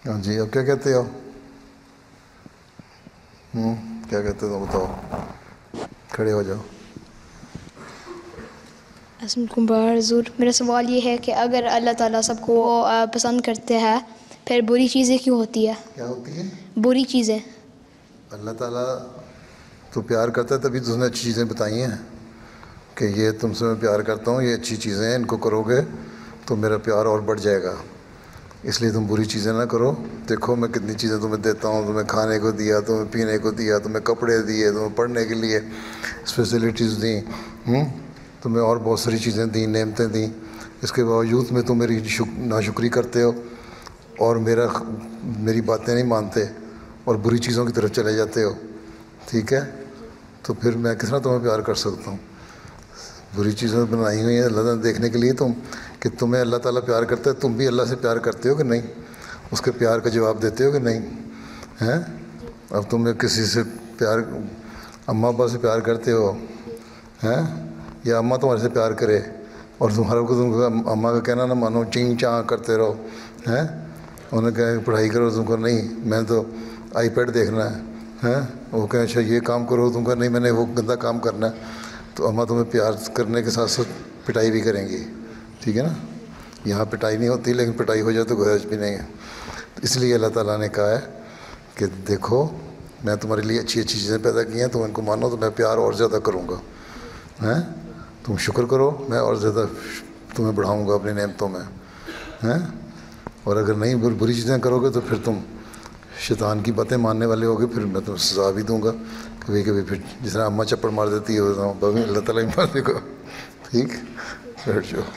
ہاں جی، اب کیا کہتے ہو؟ کیا کہتے ہو بتاؤ، کھڑے ہو جاؤ. السلام علیکم بار حضور، میرا سوال یہ ہے کہ اگر اللہ تعالیٰ سب کو پسند کرتے ہیں پھر بری چیزیں کیوں ہوتی ہے؟ کیا ہوتی ہے؟ بری چیزیں. اللہ تعالیٰ تو پیار کرتا ہے، تبھی تو اس نے اچھی چیزیں بتائی ہیں کہ یہ تم سے میں پیار کرتا ہوں، یہ اچھی چیزیں ہیں، ان کو کرو گے تو میرا پیار اور بڑھ جائے گا. اس لیے تم بری چیزیں نہ کرو. دیکھو میں کتنی چیزیں تمہیں دیتا ہوں، تمہیں کھانے کو دیا، تمہیں پینے کو دیا، تمہیں کپڑے دیے، تمہیں پڑھنے کے لیے فیسلٹیز دیں، تمہیں اور بہت ساری چیزیں دیں، نعمتیں دیں. اس کے باوجود میں تم میری ناشکری کرتے ہو اور میری باتیں نہیں مانتے اور بری چیزوں کی طرف چلے جاتے ہو. ٹھیک ہے، تو پھر میں کس طرح تمہیں پیار کر سکتا ہوں؟ بری چیزیں بنائی ہوئی ہیں اللہ تعالیٰ دیکھنے کے لیے کہ تمہیں اللہ تعالیٰ پیار کرتا ہے، تم بھی اللہ سے پیار کرتے ہو کہ نہیں؟ اس کے پیار کا جواب دیتے ہو کہ نہیں ہیں؟ اب تمہیں کسی سے پیار، اماں ابا سے پیار کرتے ہو ہیں، یا اماں تمہارے سے پیار کرے اور تم اماں کا کہنا نہ مانو، چینگ چاں کرتے رہو ہیں؟ انہیں کہیں پڑھائی کرو، تم کو نہیں میں تو آئی پیڈ دیکھنا ہے، وہ کہیں اچھا یہ کام کرو، تم کو نہیں میں نے وہ گندا کام کرنا ہے. تو اماں تمہیں پیار کرنے کے ساتھ ساتھ پٹائی بھی کریں گی. ٹھیک ہے نا؟ یہاں پٹائی نہیں ہوتی، لیکن پٹائی ہو جائے تو گرج بھی نہیں ہے. اس لیے اللہ تعالیٰ نے کہا ہے کہ دیکھو میں تمہارے لیے اچھی اچھی چیزیں پیدا کی ہیں، تم ان کو مانو تو میں پیار اور زیادہ کروں گا. تم شکر کرو، میں اور زیادہ تمہیں بڑھاؤں گا اپنی نعمتوں میں. اور اگر نہیں بری چیزیں کرو گے تو پھر تم شیطان کی باتیں ماننے والے ہوگے، پھر میں تمہیں سزا بھی دوں گا کبھی کبھی. پھر جس طرح اماں چپڑ مار دیتی ہے اللہ تعالیٰ بھی مار دے گا. ٹھیک، بیٹھ جاؤ.